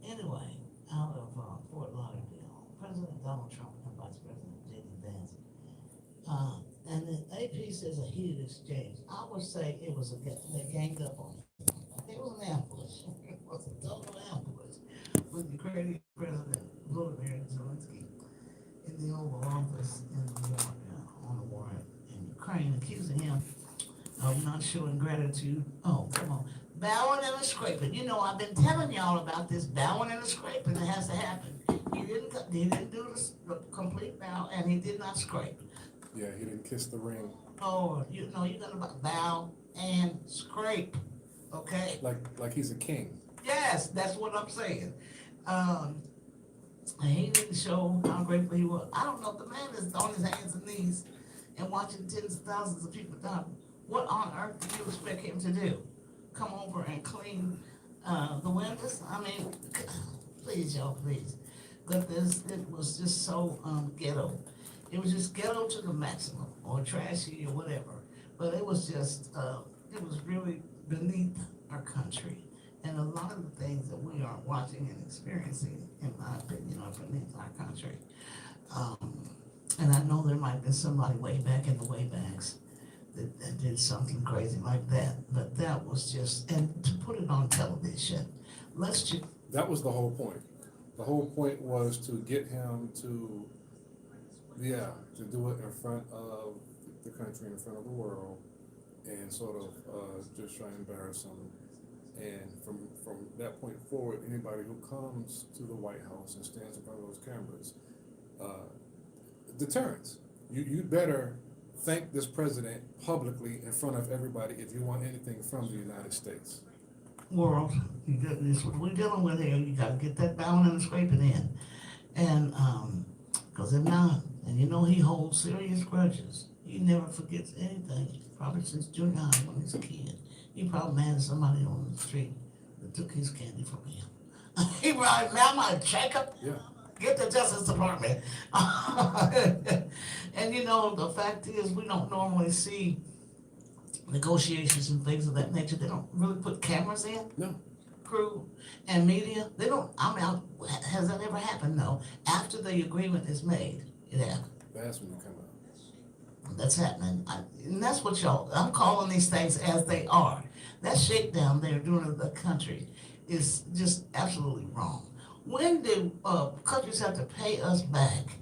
Anyway, out of Fort Lauderdale, President Donald Trump and Vice President J.D. Vance. And the AP says a heated exchange. I would say it was they ganged up on him. It was an ambush. It was a total ambush with Ukrainian President Volodymyr Zelensky in the Oval Office in New York on the war in Ukraine, accusing him of not showing gratitude. Oh, come on. Bowing and a scraping. You know, I've been telling y'all about this bowing and a scraping that has to happen. He didn't do the complete bow, and he did not scrape. Yeah, he didn't kiss the ring. Oh, you know, you're gonna bow and scrape, okay? Like he's a king. Yes, that's what I'm saying. Um, and he didn't show how grateful he was. I don't know, the man is on his hands and knees and watching tens of thousands of people die. What on earth do you expect him to do? Come over and clean the windows? I mean, please, y'all, please. But it was just so ghetto. It was just ghetto to the maximum, or trashy, or whatever. But it was just, it was really beneath our country. And a lot of the things that we are watching and experiencing, in my opinion, are beneath our country. And I know there might be somebody way back in the waybacks that did something crazy like that. But that was just, and to put it on television, That was the whole point. The whole point was to get him to do it in front of the country, in front of the world, and sort of just try and embarrass him. And from that point forward, anybody who comes to the White House and stands in front of those cameras, deterrence. You'd better thank this president publicly in front of everybody if you want anything from the United States. World, this what we're dealing with here. You got to get that bowing and scraping in, and because if not, and you know he holds serious grudges. He never forgets anything. Probably since junior high when he was a kid, he probably mad at somebody on the street that took his candy from him. He probably, man, I'm gonna check him. Yeah. Get the Justice Department. And you know, the fact is, we don't normally see negotiations and things of that nature. They don't really put cameras in. No. Crew and media. They don't. I mean, has that ever happened? No. After the agreement is made, it happened. That's when you come out. That's happening. And that's what y'all, I'm calling these things as they are. That shakedown they're doing in the country is just absolutely wrong. When do countries have to pay us back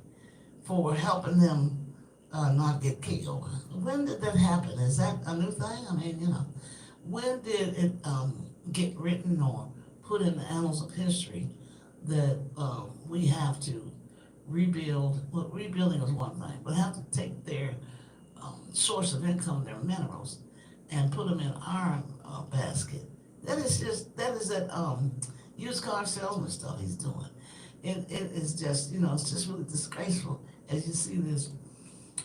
for helping them not get killed? When did that happen? Is that a new thing? I mean, you know, when did it get written or put in the annals of history that we have to rebuild? Well, rebuilding is one thing, but have to take their source of income, their minerals, and put them in our basket. That is that used car salesman stuff he's doing. It is just, you know, it's just really disgraceful as you see this.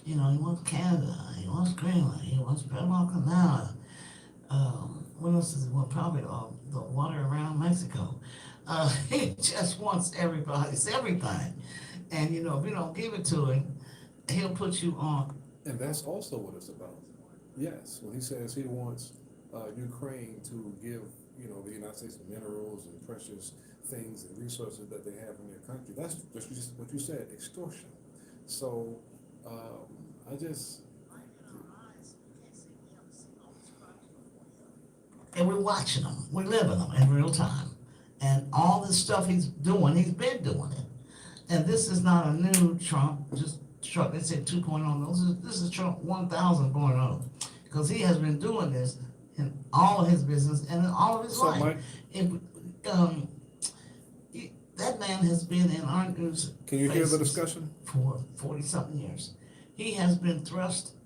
You know, he wants Canada, he wants Greenland, he wants Panama Canal. What else is it? Well, probably the water around Mexico. He just wants everybody's everything. And, you know, if you don't give it to him, he'll put you on. And that's also what it's about. Yes, when he says he wants Ukraine to give, you know, the United States minerals and precious things and resources that they have in their country, that's just what you said, extortion. So I just... And we're watching them, we're living them in real time. And all this stuff he's doing, he's been doing it. And this is not a new Trump, just Trump, they said 2.0. This is Trump 1000.0. Because he has been doing this in all of his business and in all of his life. Mike, that man has been in our news. Can you hear the discussion? For 40-something years. He has been thrust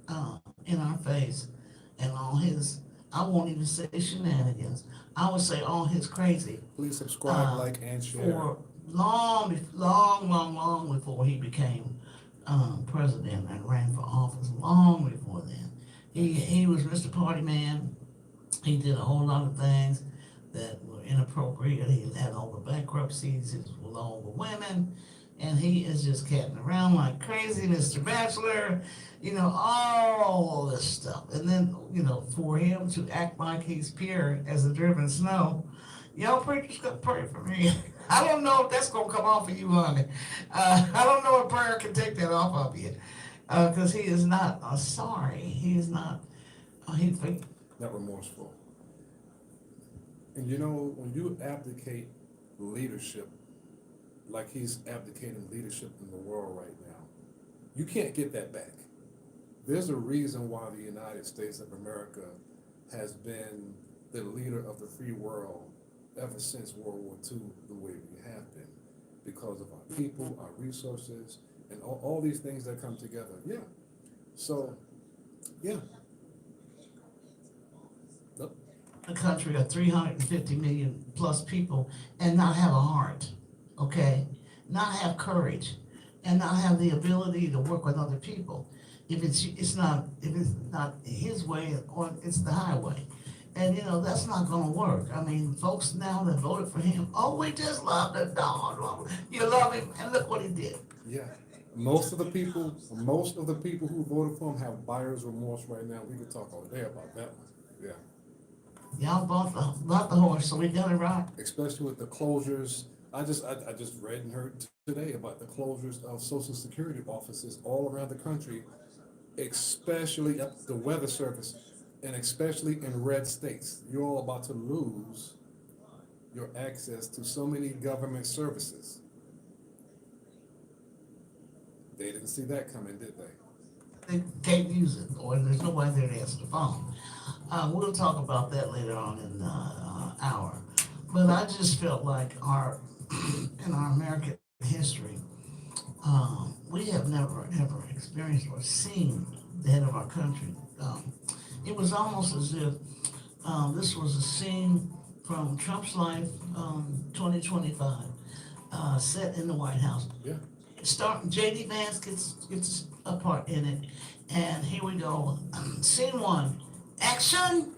in our face and all his, I won't even say shenanigans, I would say all his crazy. Please subscribe, like, and share. For long before he became president and ran for office, long before then. He was Mr. Party Man. He did a whole lot of things that were inappropriate. He had all the bankruptcies with all the women, and he is just catting around like crazy, Mr. Bachelor, you know, all this stuff. And then, you know, for him to act like he's pure as the driven snow, Y'all preachers gonna pray for me. I don't know if that's gonna come off of you, honey. I don't know if prayer can take that off of you. Because he is not sorry. He is not, he, Not remorseful. And you know, when you abdicate leadership, like he's abdicating leadership in the world right now, you can't get that back. There's a reason why the United States of America has been the leader of the free world ever since World War II the way we have been, because of our people, our resources, and all these things that come together. Yeah. So, yeah. Nope. a country of 350 million plus people and not have a heart, okay? Not have courage and not have the ability to work with other people. If it's not his way or it's the highway. And that's not gonna work. I mean, folks now that voted for him, oh, we just love the dog. You love him, and look what he did. Yeah. Most of the people who voted for him have buyer's remorse right now. We could talk all day about that one. Yeah. Y'all bought the horse, so we got it right. Especially with the closures. I just read and heard today about the closures of Social Security offices all around the country, especially at the Weather Service, and especially in red states. You're all about to lose your access to so many government services. They didn't see that coming, did they? They can't use it, or there's nobody there to answer the phone. We'll talk about that later on in the hour. But I just felt like in our American history, we have never ever experienced or seen the head of our country. It was almost as if this was a scene from Trump's life, 2025, set in the White House. Yeah. Starting, J.D. Vance gets a part in it, and here we go. Scene one, action.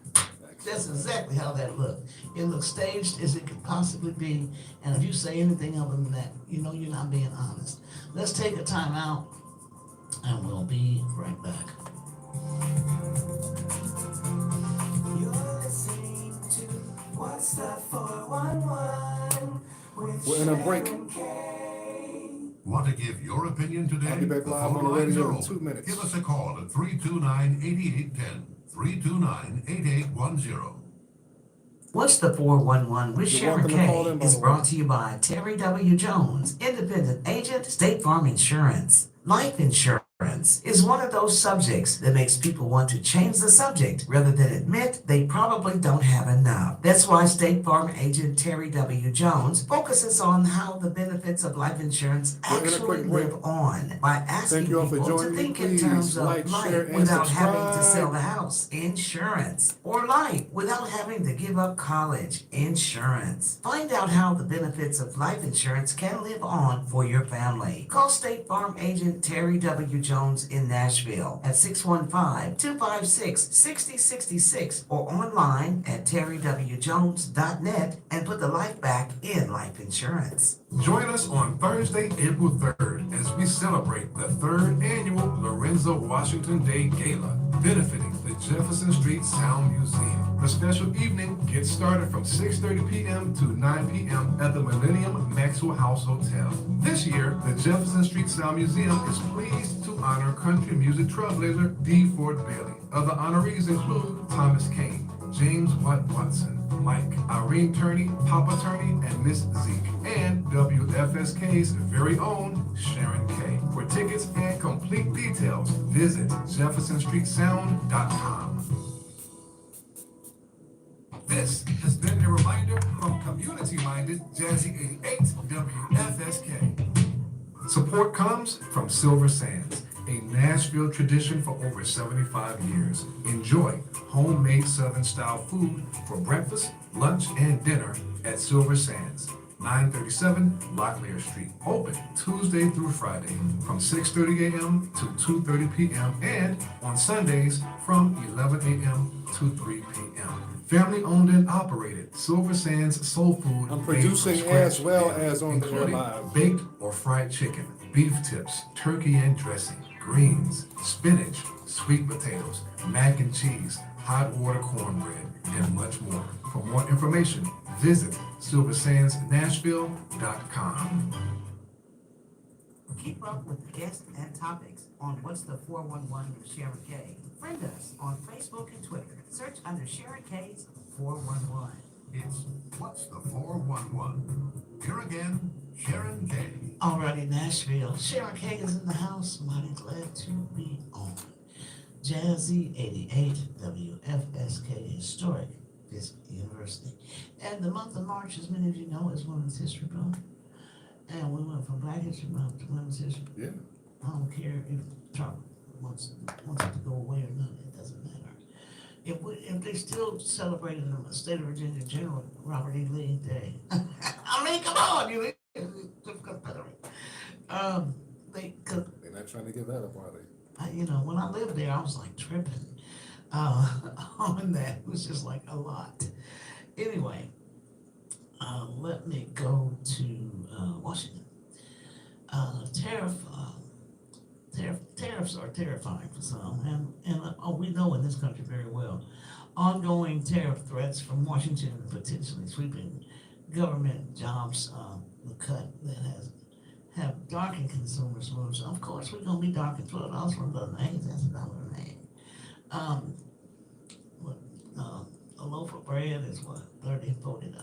That's exactly how that looked. It looked staged as it could possibly be, and if you say anything other than that, you're not being honest. Let's take a time out, and we'll be right back. You're listening to What's the 411 with We're in a break. Sharon K. Want to give your opinion today? I'll be back The live phone on the lines radio are in open. 2 minutes. Give us a call at 329-8810. 329-8810. What's the 411 with You're Sharon welcome to call K in, by is the brought way. to you by Terry W. Jones, independent agent, State Farm Insurance. Life insurance is one of those subjects that makes people want to change the subject rather than admit they probably don't have enough. That's why State Farm agent Terry W. Jones focuses on how the benefits of life insurance We're in a actually quick break. live on by asking Thank you all for people to joining me. think in Please terms of like, share, life and without having to subscribe. sell the house, insurance, or life without having to give up college, insurance. Find out how the benefits of life insurance can live on for your family. Call State Farm agent Terry W. Jones in Nashville at 615-256-6066 or online at terrywjones.net and put the life back in life insurance. Join us on Thursday, April 3rd, as we celebrate the 3rd annual Lorenzo Washington Day Gala, benefiting the Jefferson Street Sound Museum. The special evening gets started from 6:30 p.m. to 9 p.m. at the Millennium Maxwell House Hotel. This year, the Jefferson Street Sound Museum is pleased to honor country music trailblazer D. Ford Bailey. Other honorees include Thomas Kane, James Watt Watson, Mike, Irene Turney, Papa Turney, and Miss Zeke, and WFSK's very own Sharon K. For tickets and complete details, visit JeffersonStreetSound.com. This has been a reminder from community-minded Jazzy 88 WFSK. Support comes from Silver Sands, a Nashville tradition for over 75 years. Enjoy homemade Southern-style food for breakfast, lunch, and dinner at Silver Sands, 937 Locklear Street. Open Tuesday through Friday from 6:30 a.m. to 2:30 p.m. and on Sundays from 11 a.m. to 3 p.m. Family owned and operated, Silver Sands Soul Food. I'm made from producing scratch as well daily, as on the air including live. baked or fried chicken, beef tips, turkey and dressing, greens, spinach, sweet potatoes, mac and cheese, hot water cornbread, and much more. For more information, visit silversandsnashville.com. Keep up with guests and topics on What's the 411 with Sharon K. Friend us on Facebook and Twitter. Search under Sharon K's 411. It's What's the 411? Here again, Sharon K. Alrighty, Nashville. Sharon K is in the house. Mighty glad to be on. Jazzy 88 WFSK Historic Fisk University. And the month of March, as many of you know, is Women's History Month. And we went from Black History Month to Women's History. Yeah. I don't care if Trump wants it to go away or not. It doesn't matter. If they still celebrated the State of Virginia General Robert E. Lee Day, I mean, come on, you Confederate. They're not trying to give that up, are they? When I lived there, I was like tripping on that. It was just like a lot. Anyway, let me go to Washington. Tariffs are terrifying for some, and we know in this country very well. Ongoing tariff threats from Washington potentially sweeping government jobs, the cut that have darkened consumers' moves. Of course, we're gonna be darkened $12 for a dozen eggs. That's $1 an egg. A loaf of bread is what, $30, $40.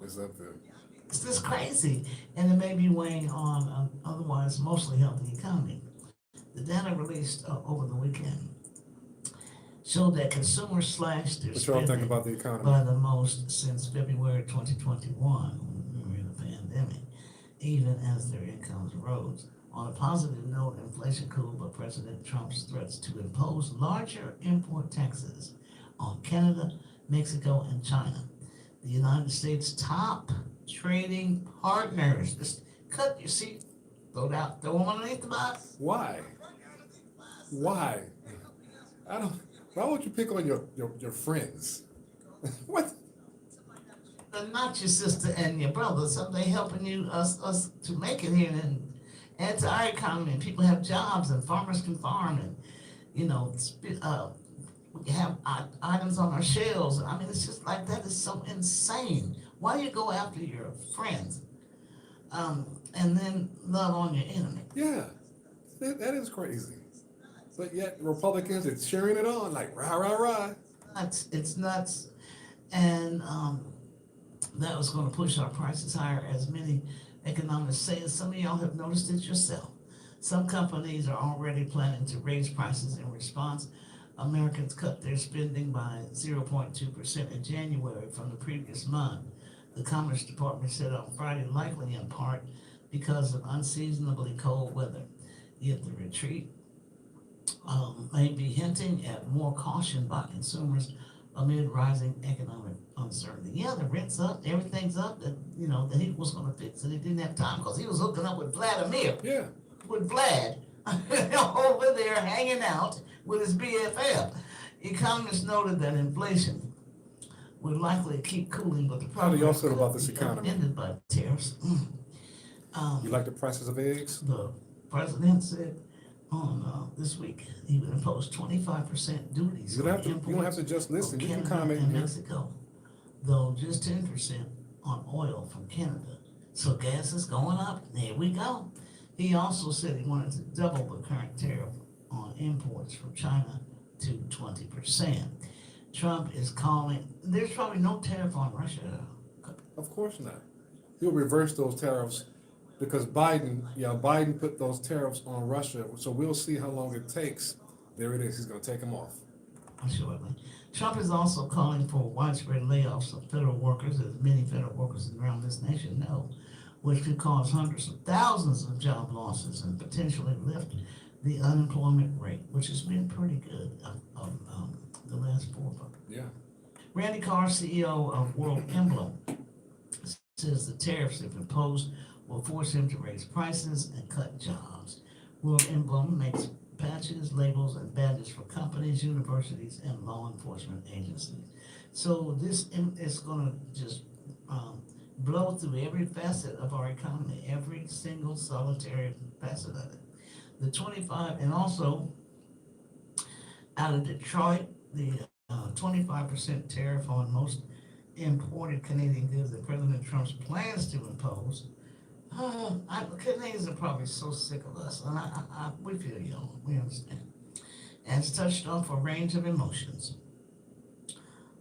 It's up there. It's just crazy, and it may be weighing on an otherwise mostly healthy economy. The data released over the weekend showed that consumers slashed their What y'all think spending about the economy? by the most since February 2021, when we were in the pandemic, even as their incomes rose. On a positive note, inflation cooled by President Trump's threats to impose larger import taxes on Canada, Mexico, and China. The United States' top trading partners. Just cut your seat, throw them underneath the bus. Why? Why? Why would you pick on your friends? What? But not your sister and your brother. Something helping us to make it here and add to our economy. And people have jobs and farmers can farm and, we have items on our shelves. I mean, it's just like that is so insane. Why do you go after your friends and then love on your enemy? Yeah, that is crazy. But yet Republicans are cheering it on like rah rah rah. It's nuts, and that was going to push our prices higher, as many economists say. And some of y'all have noticed it yourself. Some companies are already planning to raise prices in response. Americans cut their spending by 0.2% in January from the previous month. The Commerce Department said on Friday, likely in part because of unseasonably cold weather. Yet the retreat may be hinting at more caution by consumers amid rising economic uncertainty. Yeah, the rent's up, everything's up. That he was going to fix it. He didn't have time because he was hooking up with Vladimir. Yeah. With Vlad over there hanging out with his BFF. Economists noted that inflation would likely keep cooling, but the How do y'all feel could about this be economy? upended by tariffs. You like the prices of eggs? The president said on this week he would impose 25% duties You don't on have to imports just listen. from You can Canada comment and here. Mexico, though just 10% on oil from Canada. So gas is going up. There we go. He also said he wanted to double the current tariff on imports from China to 20%. Trump is calling, there's probably no tariff on Russia. Of course not. He'll reverse those tariffs because Biden put those tariffs on Russia. So we'll see how long it takes. There it is. He's going to take them off. Shortly. Trump is also calling for widespread layoffs of federal workers, as many federal workers around this nation know, which could cause hundreds of thousands of job losses and potentially lift the unemployment rate, which has been pretty good the last 4 months. Yeah. Randy Carr, CEO of World Emblem, says the tariffs if imposed will force him to raise prices and cut jobs. World Emblem makes patches, labels, and badges for companies, universities, and law enforcement agencies. So this is going to just blow through every facet of our economy, every single solitary facet of it. The 25, and also out of Detroit, the 25% tariff on most imported Canadian goods that President Trump plans to impose. Canadians are probably so sick of us, and we feel you. We understand. And it's touched off a range of emotions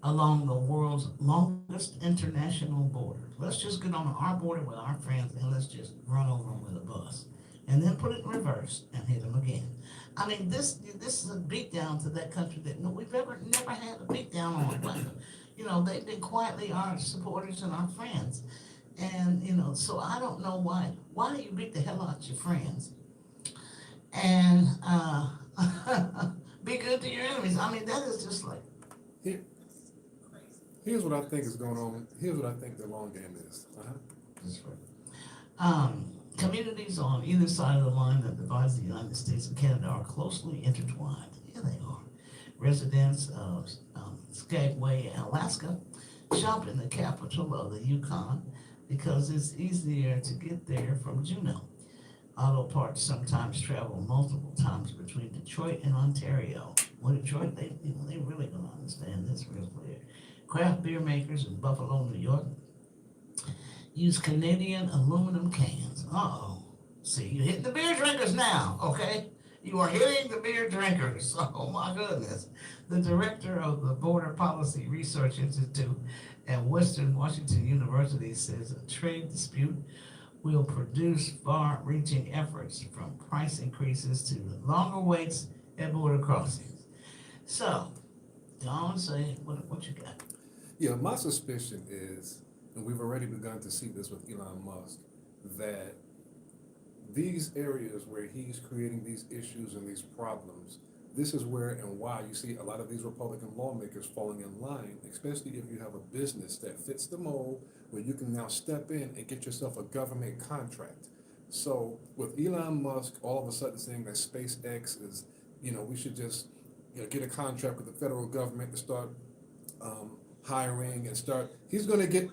along the world's longest international border. Let's just get on our border with our friends and let's just run over them with a bus, and then put it in reverse and hit them again. I mean, this is a beatdown to that country that we've never had a beatdown on. But, they've been quietly our supporters and our friends. And, so I don't know why. Why do you beat the hell out your friends? And be good to your enemies. I mean, that is just like. Here's what I think is going on. Here's what I think the long game is. Communities on either side of the line that divides the United States and Canada are closely intertwined. Yeah, they are. Residents of Skagway, Alaska, shop in the capital of the Yukon because it's easier to get there from Juneau. Auto parts sometimes travel multiple times between Detroit and Ontario. Well, Detroit, they really gonna understand this real clear. Craft beer makers in Buffalo, New York, use Canadian aluminum cans. See, you're hitting the beer drinkers now, okay? You are hitting the beer drinkers. Oh my goodness. The director of the Border Policy Research Institute at Western Washington University says a trade dispute will produce far-reaching efforts from price increases to longer waits at border crossings. So, go on and say what you got. Yeah, my suspicion is, and we've already begun to see this with Elon Musk, that these areas where he's creating these issues and these problems, this is where and why you see a lot of these Republican lawmakers falling in line, especially if you have a business that fits the mold where you can now step in and get yourself a government contract. So with Elon Musk all of a sudden saying that SpaceX is, we should just get a contract with the federal government to start hiring and start, he's going to get,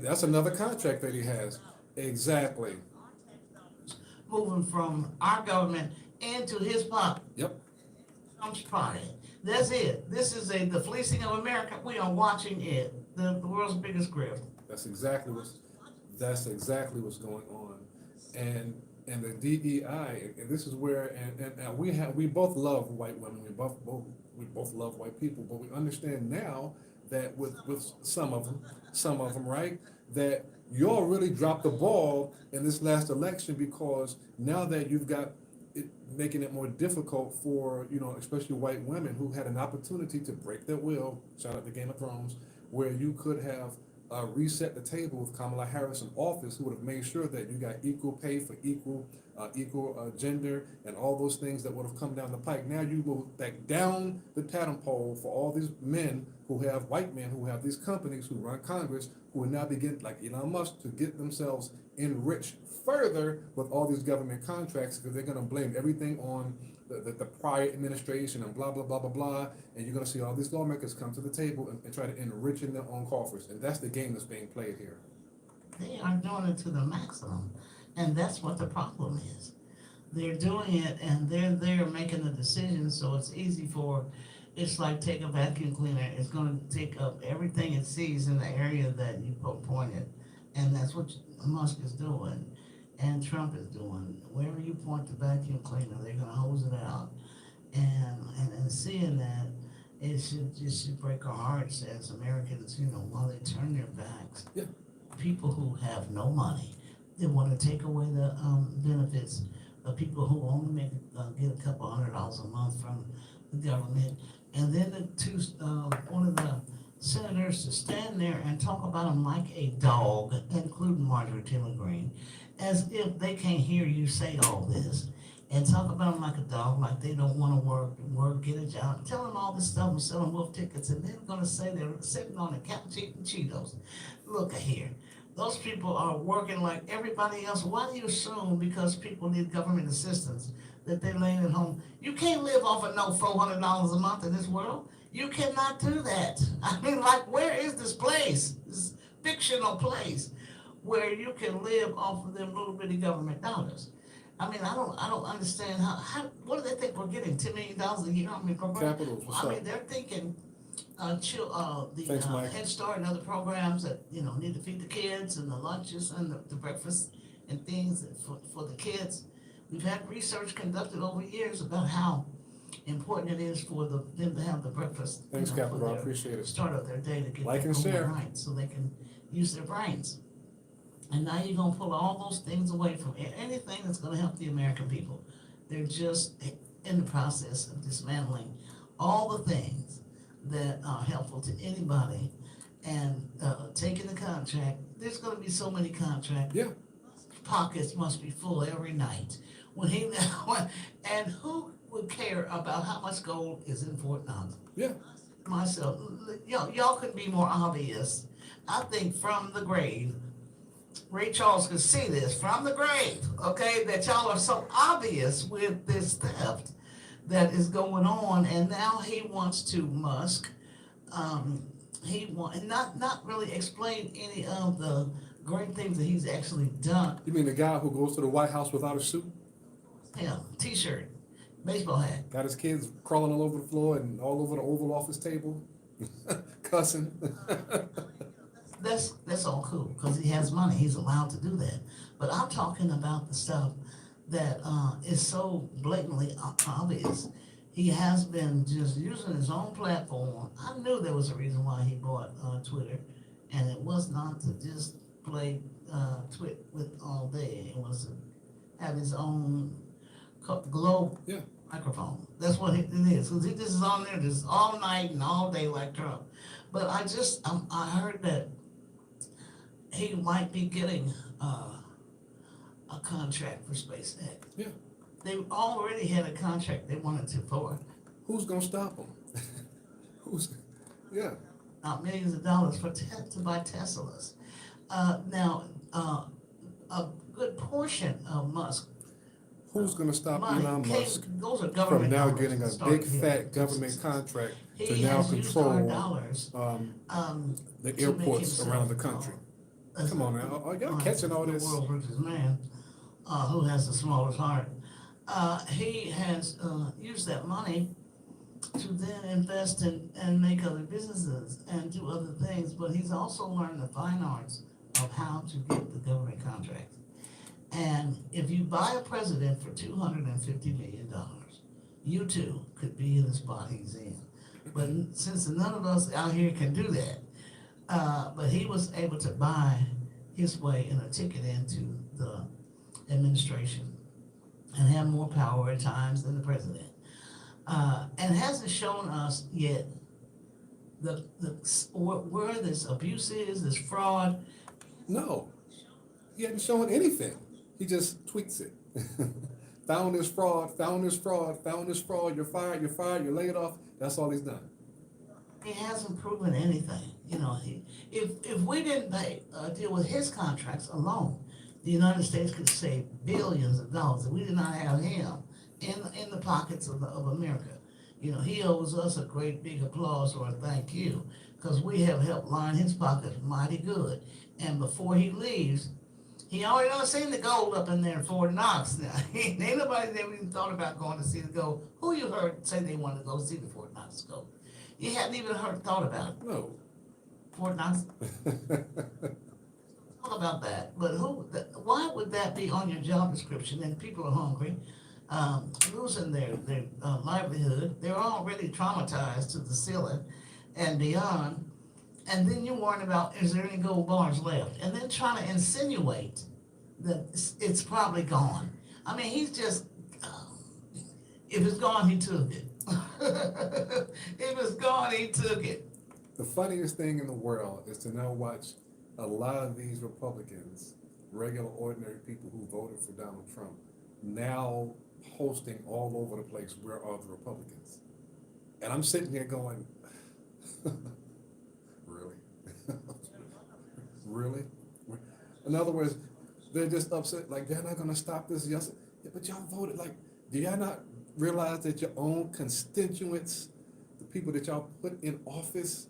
that's another contract that he has. Exactly. Moving from our government into his pocket. Yep. Trump's pocket. That's it. This is the fleecing of America. We are watching it. The world's biggest grift. That's exactly what's going on. And the DEI, and this is where, and we both love white women. We both love white people, but we understand now that with some of them, right, that y'all really dropped the ball in this last election, because now that you've got it making it more difficult for, especially white women who had an opportunity to break their will, shout out to Game of Thrones, where you could have reset the table with Kamala Harris in office, who would have made sure that you got equal pay for equal gender and all those things that would have come down the pike. Now you go back down the totem pole for all these white men who have these companies, who run Congress, who will now begin, like Elon Musk, to get themselves enriched further with all these government contracts, because they're going to blame everything on the prior administration and blah, blah, blah, blah, blah. And you're going to see all these lawmakers come to the table and try to enrich in their own coffers. And that's the game that's being played here. They are doing it to the maximum. And that's what the problem is. They're doing it and they're making the decision, so it's easy for, it's like take a vacuum cleaner. It's going to take up everything it sees in the area that you pointed. And that's what Musk is doing and Trump is doing. Wherever you point the vacuum cleaner, they're going to hose it out. And seeing that, it should break our hearts as Americans, while they turn their backs. Yeah. People who have no money, they want to take away the benefits of people who only get a couple $100 a month from the government. And then one of the senators to stand there and talk about them like a dog, including Marjorie Taylor Greene, as if they can't hear you say all this, and talk about them like a dog, like they don't want to work, get a job, tell them all this stuff and selling wolf tickets, and then going to say they're sitting on the couch eating Cheetos. Look here. Those people are working like everybody else. Why do you assume because people need government assistance that they're laying at home? You can't live off of no $400 a month in this world. You cannot do that. I mean, like, where is this place, this fictional place, where you can live off of them little bitty government dollars? I mean, I don't understand what do they think we're getting, $10 million a year? I mean, Capitals, what's I up? mean, they're thinking, the Thanks, Mike. Head Start and other programs that, need to feed the kids and the lunches and the breakfast and things for the kids. We've had research conducted over years about how important it is for them to have the breakfast. Thanks, for Capital, I their appreciate it. start of their day to get Like their and going share. right, so they can use their brains. And now you're gonna pull all those things away from anything that's gonna help the American people. They're just in the process of dismantling all the things that are helpful to anybody and taking the contract. There's gonna be so many contracts. Yeah. Pockets must be full every night. And who would care about how much gold is in Fort Knox? Yeah. Myself, y'all could be more obvious. I think from the grave, Ray Charles could see this from the grave, okay, that y'all are so obvious with this theft that is going on, and now he wants to Musk, he want not really explain any of the great things that he's actually done. You mean the guy who goes to the White House without a suit? Yeah, t-shirt, baseball hat. Got his kids crawling all over the floor and all over the Oval Office table, cussing. That's all cool because he has money. He's allowed to do that. But I'm talking about the stuff that is so blatantly obvious. He has been just using his own platform. I knew there was a reason why he bought Twitter, and it was not to just play twit with all day. It was to have his own globe Yeah. microphone. That's what it is. Because he just is on there just all night and all day like Trump. But I heard that he might be getting a contract for SpaceX. Yeah. They already had a contract they wanted to for Who's gonna stop him? Yeah. millions of dollars to buy Teslas. Now, a good portion of Musk Who's gonna stop money Elon Musk those are from government now dollars getting to a start big here. fat government contract to He now has used our control dollars the to make airports himself, around the country? as Come on the- now, are y'all catching all the this? world's richest man, who has the smallest heart. He has used that money to then invest in and make other businesses and do other things, but he's also learned the fine arts of how to get the government contracts. And if you buy a president for $250 million, you too could be in the spot he's in. But since none of us out here can do that, but he was able to buy his way in a ticket into the administration and have more power at times than the president. And hasn't shown us yet where this abuse is, this fraud. No, he hadn't shown anything. He just tweets it. Found this fraud, found this fraud, found this fraud. You're fired, you're laid off. That's all he's done. He hasn't proven anything. If we didn't deal with his contracts alone, the United States could save billions of dollars. If we did not have him in the pockets of America, he owes us a great big applause or a thank you because we have helped line his pockets mighty good. And before he leaves, he already done seen the gold up in there in Fort Knox. Now, ain't nobody that even thought about going to see the gold. Who you heard say they wanted to go see the Fort Knox gold? You hadn't even thought about it. No. Fort Knox. All about that. But why would that be on your job description? And people are hungry, losing their livelihood. They're already traumatized to the ceiling and beyond. And then you're worrying about, is there any gold bars left? And then trying to insinuate that it's probably gone. I mean, he's just, if it's gone, he took it. If it's gone, he took it. The funniest thing in the world is to now watch a lot of these Republicans, regular, ordinary people who voted for Donald Trump, now posting all over the place, where are the Republicans? And I'm sitting here going, really? Really? In other words, they're just upset, like they're not gonna stop this. Yes, yeah, but y'all voted. Like, do y'all not realize that your own constituents, the people that y'all put in office,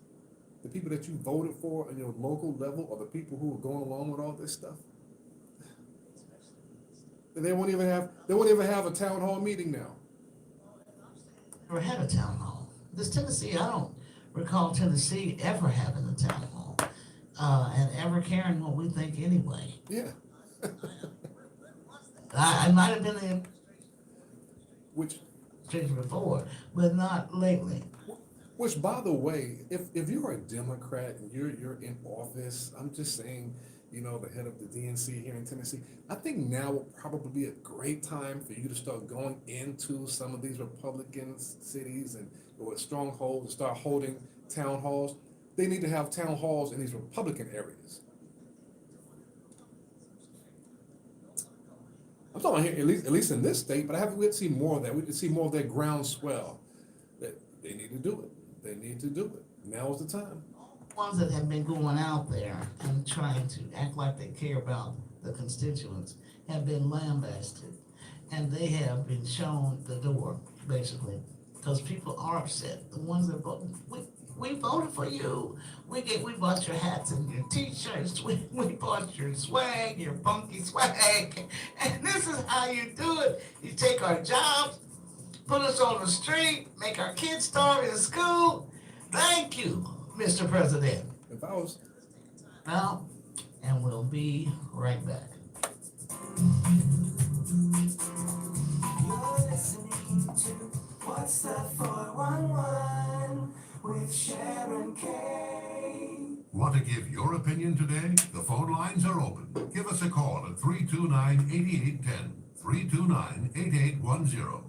the people that you voted for on your local level, are the people who are going along with all this stuff? They won't even have a town hall meeting now. Never had a town hall. This Tennessee, I don't recall Tennessee ever having a town hall, and ever caring what we think anyway. Yeah. I might have been in Which administration before, but not lately. Which, by the way, if you're a Democrat and you're in office, I'm just saying, the head of the DNC here in Tennessee, I think now would probably be a great time for you to start going into some of these Republican cities and or strongholds and start holding town halls. They need to have town halls in these Republican areas. I'm talking here, at least in this state, but we'd see more of that. We could see more of that groundswell that they need to do it. They need to do it. Now is the time. Ones that have been going out there and trying to act like they care about the constituents have been lambasted, and they have been shown the door, basically, because people are upset. The ones that vote, we voted for you. We bought your hats and your t-shirts. We bought your swag, your funky swag, and this is how you do it. You take our jobs, put us on the street, make our kids starve in school. Thank you, Mr. President. If I was, Well, and we'll be right back. You're listening to What's the 411 with Sharon K. Want to give your opinion today? The phone lines are open. Give us a call at 329-8810, 329-8810.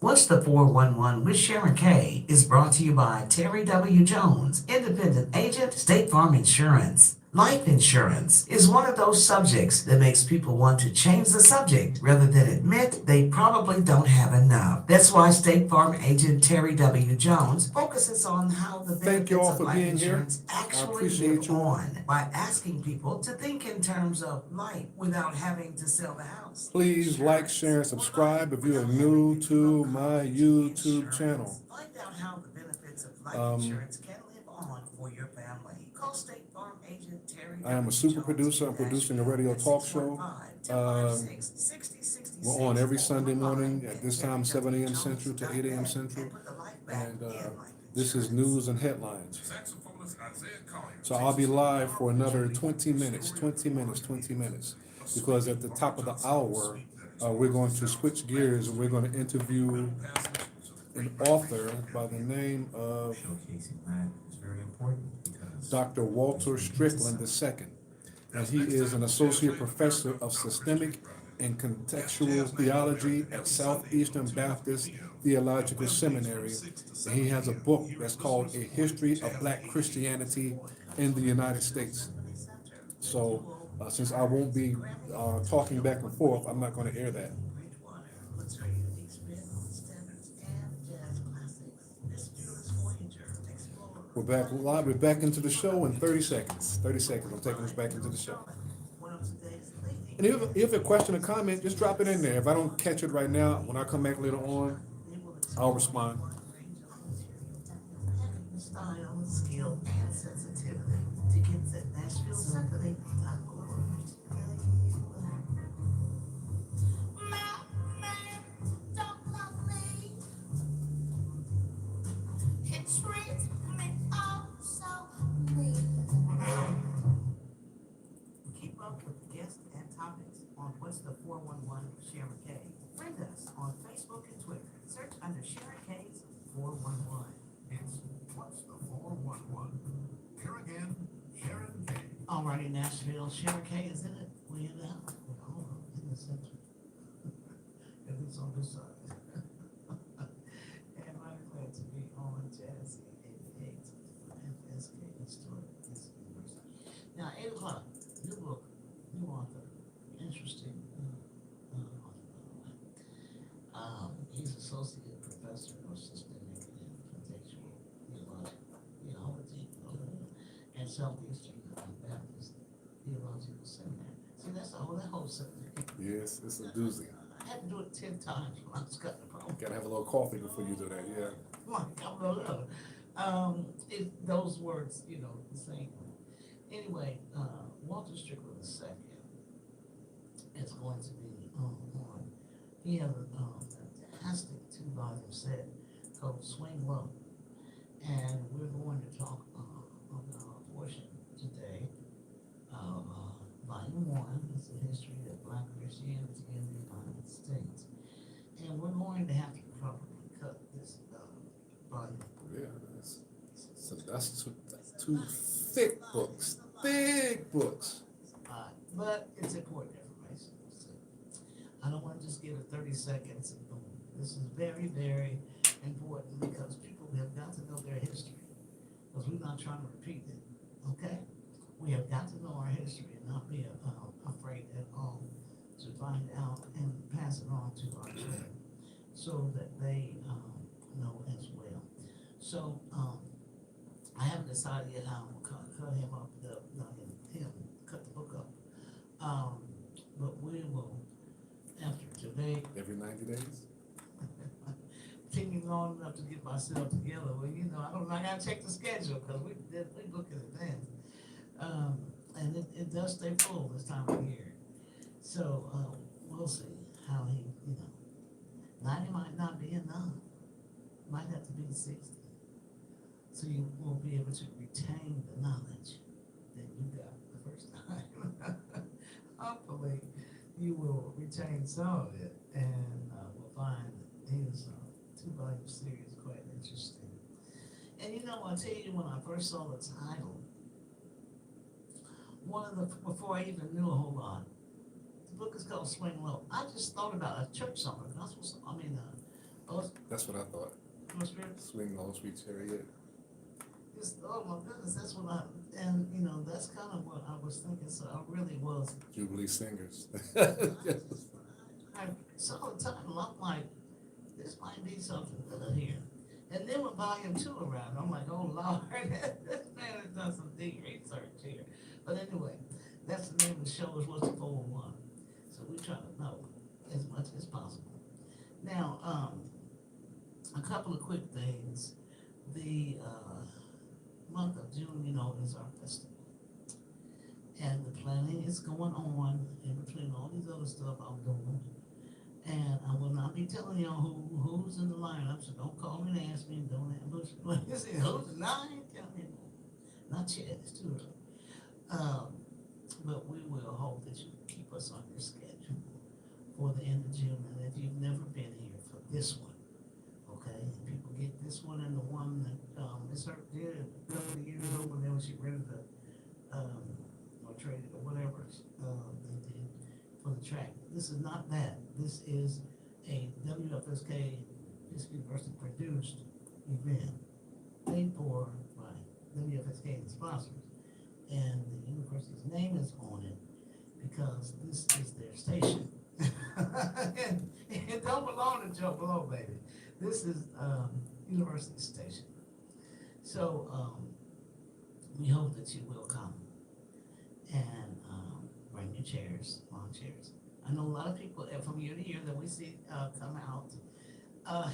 What's the 411 with Sharon K is brought to you by Terry W. Jones, independent agent, State Farm Insurance. Life insurance is one of those subjects that makes people want to change the subject rather than admit they probably don't have enough. That's why State Farm agent Terry W. Jones focuses on how the Thank you benefits all of for life being here. insurance I actually appreciate live you. on by asking people to think in terms of life without having to sell the house. please like, share, and subscribe if you are new to my YouTube channel. Find out how the benefits of life Um, insurance can live on for your family. Call State Farm agent Terry. I am a super producer. I'm producing a radio talk show. We're on every Sunday morning at this time, 7 a.m. Central to 8 a.m. Central. And this is news and headlines. So I'll be live for another 20 minutes, because at the top of the hour, we're going to switch gears and we're going to interview an author by the name of Dr. Walter Strickland II. And he is an associate professor of systemic and contextual theology at Southeastern Baptist Theological Seminary. And he has a book that's called A History of Black Christianity in the United States. So since I won't be talking back and forth, I'm not going to air that. We're back live. We're back into the show in 30 seconds. 30 seconds. I'm taking us back into the show. And if you have a question or comment, just drop it in there. If I don't catch it right now, when I come back later on, I'll respond. Style, skill, and sensitivity to get that Nashville Symphony. Keep up with guests and topics on What's the 411 with Sharon K. Friend us on Facebook and Twitter. Search under Sharon K's 411. It's What's the 411? Here again, Sharon K. Alrighty, Nashville, Sharon K is in it. We in the house. Hold on, in the center. At least on this side. And I'm glad to be on Jazzy 88 FSK Historic University. Now, 8 o'clock, new book, new author, interesting he's associate professor of systemic and contextual theology at Southeastern Baptist Theological Seminary. See, that's that whole subject. Yes, it's a doozy. I had to do it 10 times when I was cutting the program. Gotta have a little coffee before you do that, yeah. Those words, the same. Anyway, Walter Strickland II is going to be on. He has a fantastic 2-volume set called Swing Low. And we're going to talk about a portion today of volume 1. It's the history of Black Christianity in the United States. And we're going to have to probably cut this volume. Yeah, that's two thick books. Thick books. But it's important information. So I don't want to just give it 30 seconds and boom. This is very, very important because people have got to know their history. Because we're not trying to repeat it. Okay? We have got to know our history and not be afraid at all to find out and pass it on to our children so that they know as well. So I haven't decided yet how I'm going to cut him up, cut the book up. But we will, after today, Every 90 days? taking long enough to get myself together. Well, I gotta check the schedule because we book in advance. And it does stay full this time of year. So we'll see how he, 90 might not be enough. Might have to be 60. So you will be able to retain the knowledge that you got the first time. Hopefully you will retain some of it and we'll find his 2-volume series quite interesting. And I'll tell you, when I first saw the title, before I even knew a whole lot, the book is called Swing Low. I just thought about a church song, gospel song. That's what I thought. Swing Low, Sweet Chariot. Oh my goodness, that's what that's kind of what I was thinking. So I really was. Jubilee Singers. I saw the title, I'm like, this might be something good here. And then when volume 2 arrived, I'm like, oh Lord, this man has done some deep research here. But anyway, that's the name of the show, is What's the 401. So we try to know as much as possible. Now, a couple of quick things. The month of June, is our festival. And the planning is going on in between all these other stuff I'm doing. And I will not be telling y'all who's in the lineup, so don't call me and ask me and don't ambush me. You say, who's in line? Tell me. Not yet, it's too early. But we will hope that you keep us on your schedule for the end of June. And if you've never been here for this one, okay, and people get this one and the one that Miss Hurt did a couple of years ago when she rented or traded or whatever they did for the track. This is not that. This is a WFSK Fisk University produced event paid for by WFSK and sponsors. And the university's name is on it because this is their station. It don't belong to Joe Blow, baby. This is university station. So we hope that you will come and bring your chairs, lawn chairs. I know a lot of people from year to year that we see come out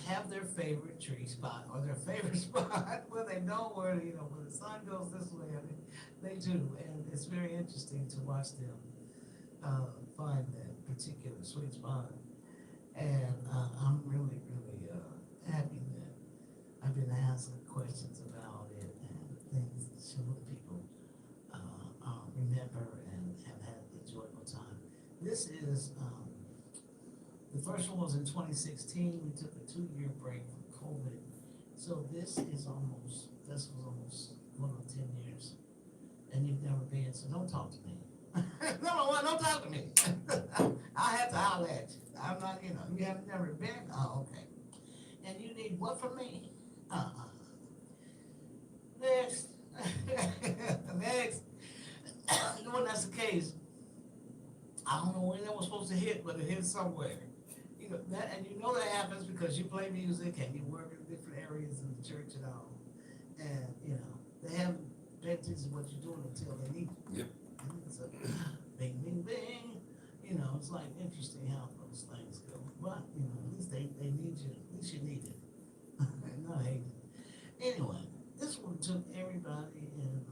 have their favorite tree spot or their favorite spot where they know where, when the sun goes this way, they do. And it's very interesting to watch them find that particular sweet spot. And I'm really, really happy that I've been asking questions about it and things so that people remember and have had an enjoyable time. This is, the first one was in 2016. We took a 2-year break from COVID. So this was almost going on 10 years. And you've never been, so don't talk to me. Number one, don't talk to me. I have to holler at you. I'm not, you have never been? Oh, okay. And you need what from me? Next. Next. When that's the case, I don't know when that was supposed to hit, but it hit somewhere. That, and that happens because you play music and you work in different areas in the church and all. And, they haven't paid attention to what you're doing until they need you. Yep. And it's a bing, bing, bing. It's like interesting how those things go. But, at least they need you. At least you need it. Not hate it. Anyway, this one took everybody in.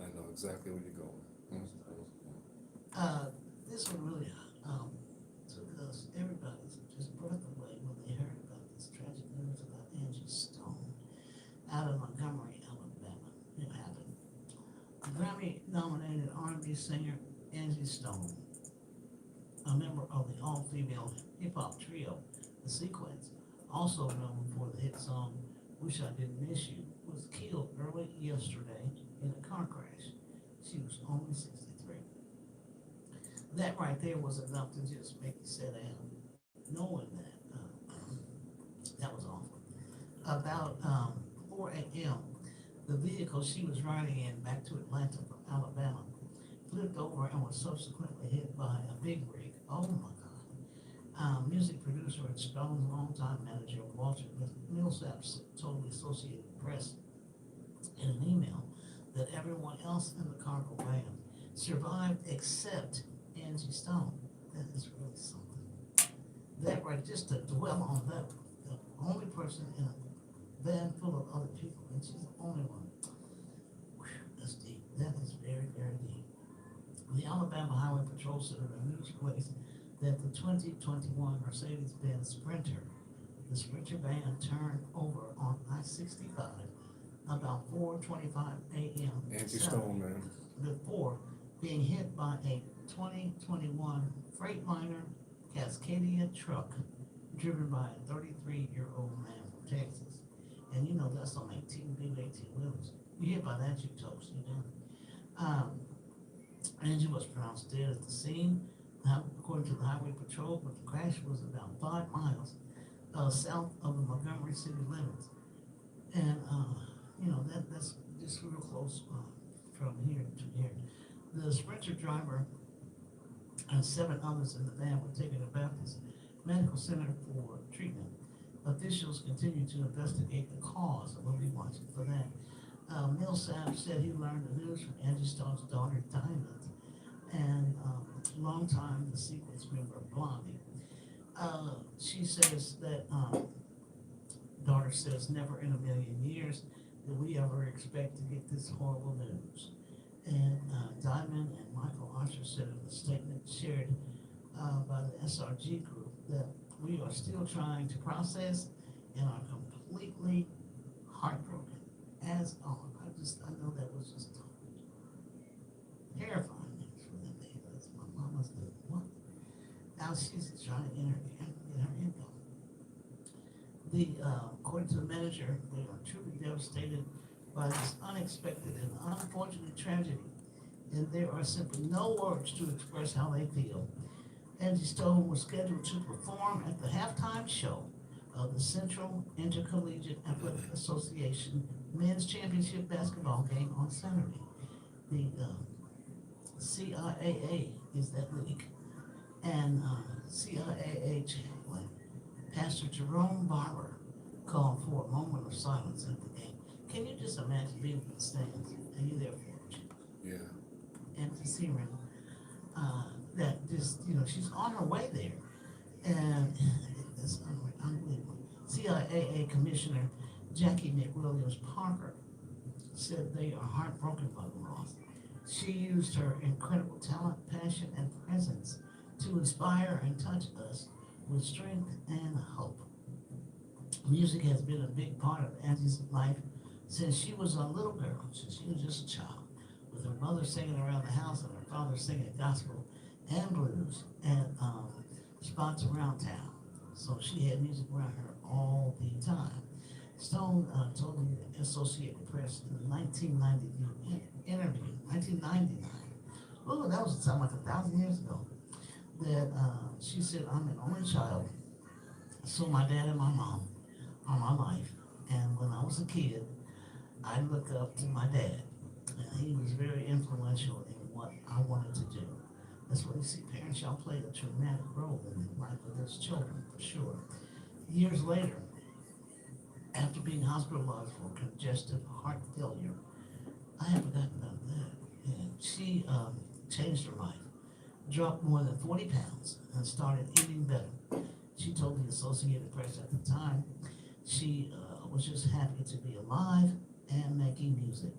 I know exactly where you're going. this one really took us, everybody's just breath away when they heard about this tragic news about Angie Stone out of Montgomery, Alabama. It happened. Grammy-nominated R&B singer Angie Stone, a member of the all-female hip-hop trio, The Sequence, also known for the hit song Wish I Didn't Miss You, was killed early yesterday in a car crash. She was only 63. That right there was enough to just make you sit down, knowing that. That was awful. About 4 a.m., the vehicle she was riding in back to Atlanta from Alabama flipped over and was subsequently hit by a big rig. Oh my God. Music producer and Stone's longtime manager, Walter Millsap, told the Associated Press in an email that everyone else in the cargo van survived except Angie Stone. That is really something. That right, just to dwell on that, the only person in a van full of other people, and she's the only one. Whew, that's deep. That is very, very deep. The Alabama Highway Patrol said in a news release that the 2021 Mercedes-Benz Sprinter, the Sprinter van turned over on I-65 about 4:25 a.m. Angie Stone, man. before being hit by a 2021 Freightliner Cascadia truck driven by a 33-year-old man from Texas. And you know that's on 18 big 18-wheelers. You hit by that, you toast, you know. Angie was pronounced dead at the scene, according to the Highway Patrol, but the crash was about 5 miles south of the Montgomery city limits. And, you know, that's just real close from here to here. The Sprinter driver and 7 others in the van were taken to Baptist Medical Center for treatment. Officials continue to investigate the cause, and we'll be watching for that. Millsap said he learned the news from Angie Stone's daughter, Diamond, and longtime The Sequence member, Blondie. She says that, daughter says, never in a million years did we ever expect to get this horrible news. And Diamond and Michael Archer said in a statement shared by the SRG group that we are still trying to process and are completely heartbroken. As I know that was just terrifying news for them. That's my mama's good. What? Now she's trying to get her income. According to the manager, they are truly devastated by this unexpected and unfortunate tragedy, and there are simply no words to express how they feel. Angie Stone was scheduled to perform at the halftime show of the Central Intercollegiate Athletic Association Men's Championship basketball game on Saturday. The CIAA is that league, and CIAA chaplain Pastor Jerome Barber called for a moment of silence at the game. Can you just imagine being in the stands and you're there for it? Yeah. And to see her that just, you know, she's on her way there. And it's unbelievable. CIAA Commissioner Jackie McWilliams Parker said they are heartbroken by the loss. She used her incredible talent, passion, and presence to inspire and touch us with strength and hope. Music has been a big part of Angie's life since she was a little girl, since she was just a child, with her mother singing around the house and her father singing gospel and blues at spots around town. So she had music around her all the time. Stone told the Associated Press in the 1999. Oh, that was sound like 1,000 years ago. That she said, "I'm an only child, so my dad and my mom are my life. And when I was a kid, I looked up to my dad, and he was very influential in what I wanted to do." That's what you see. Parents, y'all play a traumatic role in the life of those children, for sure. Years later, after being hospitalized for congestive heart failure, I had forgotten about that. And she changed her life, dropped more than 40 pounds, and started eating better. She told the Associated Press at the time she was just happy to be alive and making music.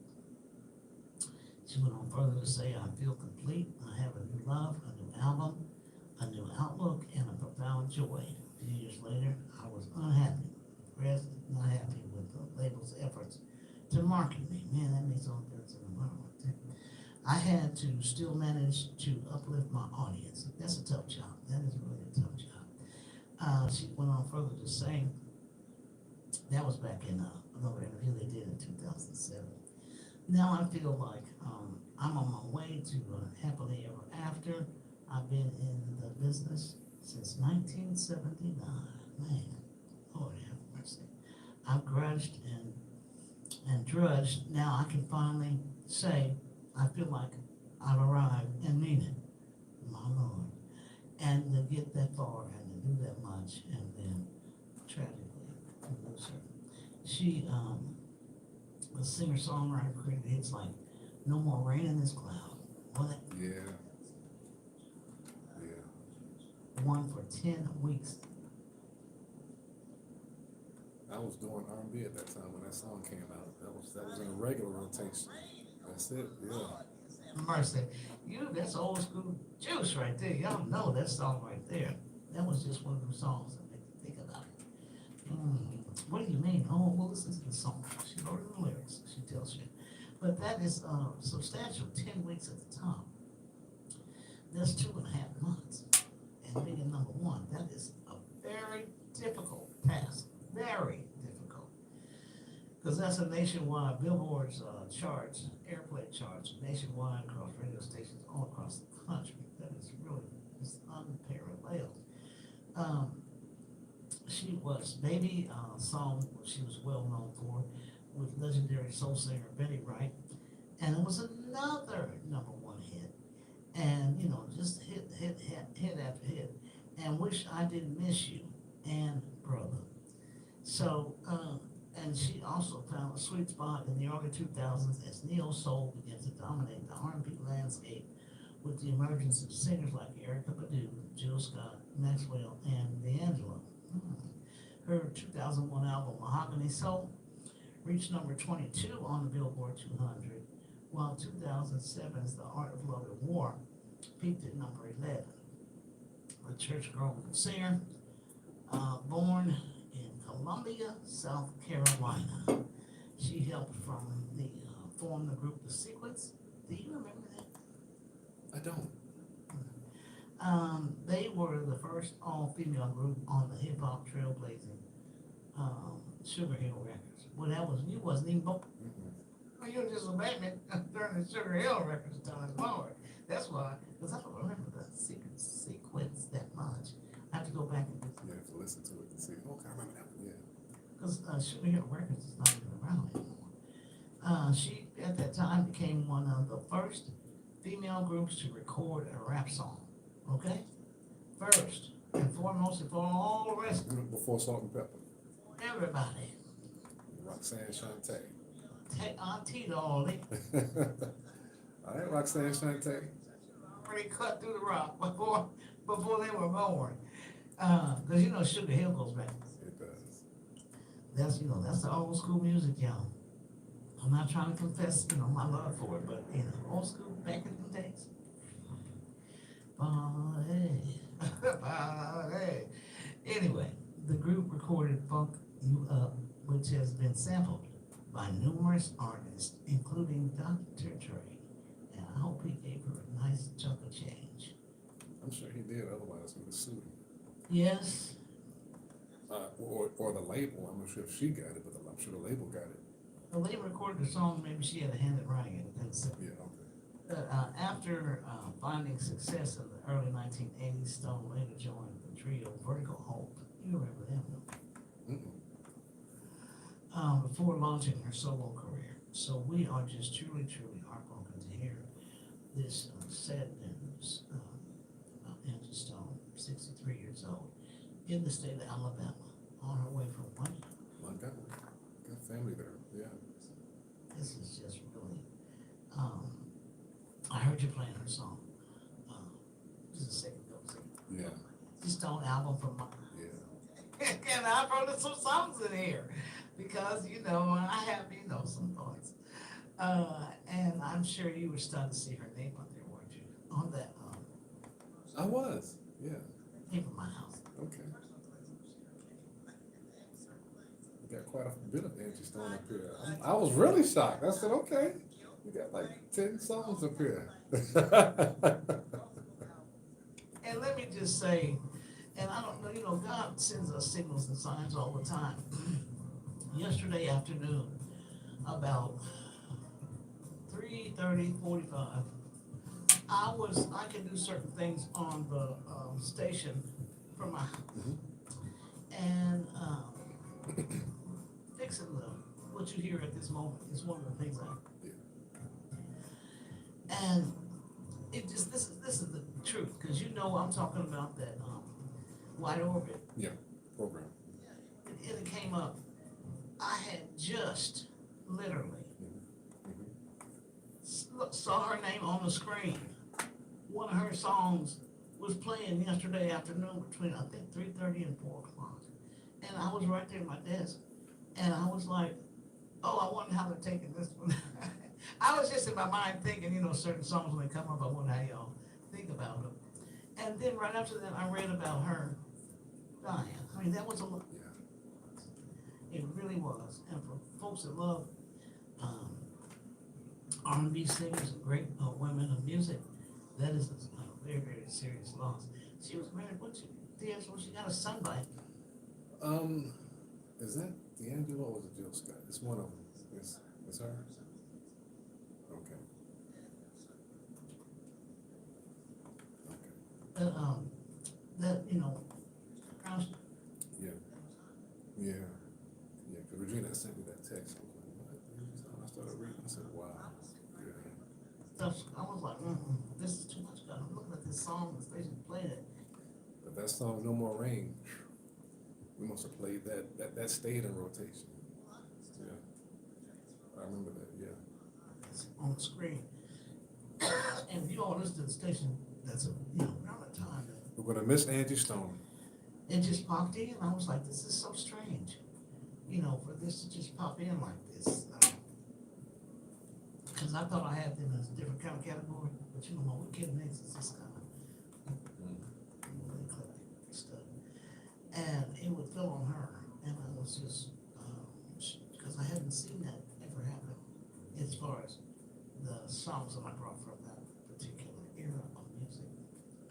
She went on further to say, I feel complete. I have a new love, a new album, a new outlook, and a profound joy. A few years later, I was unhappy, depressed, not happy with the label's efforts to market me. Man, that makes all the difference in the world right there. I had to still manage to uplift my audience. That's a tough job. That is really a tough job. She went on further to say, that was back in another interview they did in 2007. Now I feel like I'm on my way to happily ever after. I've been in the business since 1979. Man, Lord have mercy. I've grudged and drudged. Now I can finally say I feel like I've arrived and mean it, my Lord. And to get that far and to do that much and then tragically lose her. She, a singer-songwriter, created hits like No More Rain in This Cloud. What? Yeah. Yeah. One for 10 weeks. I was doing R&B at that time when that song came out. That was in a regular rotation. That's it. Yeah. Mercy. That's old school juice right there. Y'all know that song right there. That was just one of those songs that make you think about it. What do you mean? Oh, well, listen to the song. She wrote the lyrics. She tells you. But that is substantial. 10 weeks at the top. That's 2.5 months. And being number one, that is a very difficult task. Very difficult. Because that's a nationwide Billboard's charts, airplay charts, nationwide across radio stations all across the country. That is really just unparalleled. She was Baby, song she was well known for with legendary soul singer Betty Wright. And it was another number one hit. And, just hit after hit. And Wish I Didn't Miss You and Brother. So, and she also found a sweet spot in the early 2000s as neo soul began to dominate the R&B landscape with the emergence of singers like Erykah Badu, Jill Scott, Maxwell, and D'Angelo. Her 2001 album Mahogany Soul reached number 22 on the Billboard 200, while 2007's The Art of Love and War peaked at number 11. A church-grown singer, born in Columbia, South Carolina. She helped form the group The Sequence. Do you remember that? I don't. They were the first all-female group on the hip-hop trailblazing Sugar Hill Records. Well, you wasn't even born. Well, you were just a baby during the Sugar Hill Records time, Lord. That's why, because I don't remember the sequence that much. I have to go back and You have to listen to it and see. Okay, I remember that one. Yeah. because Sugar Hill Records is not even around anymore. She, at that time, became one of the first female groups to record a rap song. Okay? First and foremost, before all the rest, Before Salt and Pepper. everybody. Roxanne Shante. Auntie Dolly All right, Roxanne Shante. already cut through the rock before they were born. Because Sugar Hill goes back. It does. That's the old school music, y'all. I'm not trying to confess, my love for it, but old school back in the days. Party. Anyway, the group recorded Funk You Up, which has been sampled by numerous artists, including Dr. Dre. And I hope he gave her a nice chunk of change. I'm sure he did, otherwise he would have sued him. Yes, Or the label. I'm not sure if she got it, but I'm sure the label got it. well, they recorded the song, maybe she had a hand in writing it. And so, Yeah, okay. after finding success in the early 1980s, Stone later joined the trio Vertical Hope. You remember them, no? Before launching her solo career. So we are just truly, truly heartbroken to hear this sad news about Angie Stone, 63 years old, in the state of Alabama, on her way from Montgomery. Got family there, yeah. This is just really, I heard you playing her song, just a second ago. Yeah, Just Stone album from my, yeah. and I wrote some songs in here because I have some thoughts. And I'm sure you were stunned to see her name on there, weren't you? On that, I was, yeah, paper my house. okay. We got quite a bit of Angie Stone up here. I was really shocked. I said, okay, we got like 10 songs up here. And let me just say, and I don't know, you know, God sends us signals and signs all the time. Yesterday afternoon, about 3:45, I can do certain things on the station from my house. And fixing what you hear at this moment is one of the things and it just, this is the truth, because you know I'm talking about that wide orbit. Yeah, program. And it came up, I had just literally saw her name on the screen. One of her songs was playing yesterday afternoon between, I think, 3:30 and 4 o'clock. And I was right there at my desk. And I was like, oh, I wonder how they're taking this one. I was just in my mind thinking, you know, certain songs when they come up, I wonder how y'all think about them. And then right after that, I read about her dying. I mean, that was a lot. Yeah. It really was. And for folks that love R&B singers and great women of music, that is a very, very serious loss. She was married, what she got a son by. Is that D'Angelo or was it Jill Scott? It's one of them. It's her? Okay. Okay. That, you know, Yeah. Yeah. Yeah, because Regina sent me that text. I was like, what? I started reading. I said, wow. Yeah. stuff, I was like, this is too much. I'm looking at this song, the station played it. But that song, No More Rain, we must have played that stayed in rotation. Yeah. I remember that, yeah. It's on the screen. And you all listen to the station, that's around the time that We're gonna miss Angie Stone. it just popped in. I was like, this is so strange, for this to just pop in like this. Because I thought I had them as a different kind of category, but my Wicked Mix is this kind of really eclectic stuff. And it would fill on her, and I was just, because I hadn't seen that ever happen as far as the songs that I brought from that particular era of music.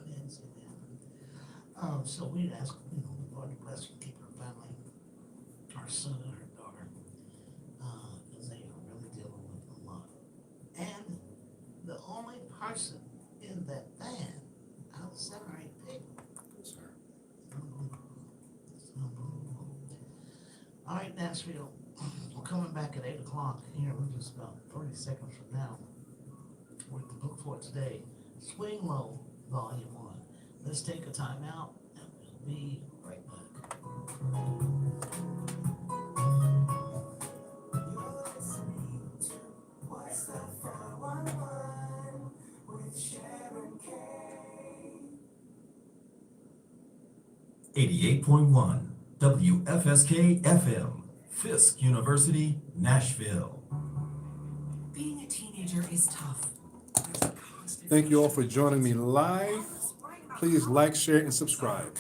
I hadn't seen it happen. So we'd ask, the Lord to bless her, keep her family, our son and her daughter, because they are really dealing with a lot. And the only person in that band, out of 7 or 8 people, Yes, sir. it's unbelievable. All right, Nashville, we're coming back at 8 o'clock here. We're just about 30 seconds from now. With the book for today, Swing Low, Volume 1. Let's take a time out, and we'll be right back. You're listening to What's the 411 with Sharon Kay. 88.1 WFSK FM, Fisk University, Nashville. Being a teenager is tough. There's a constant Thank you all for joining me live. Please like, share, and subscribe.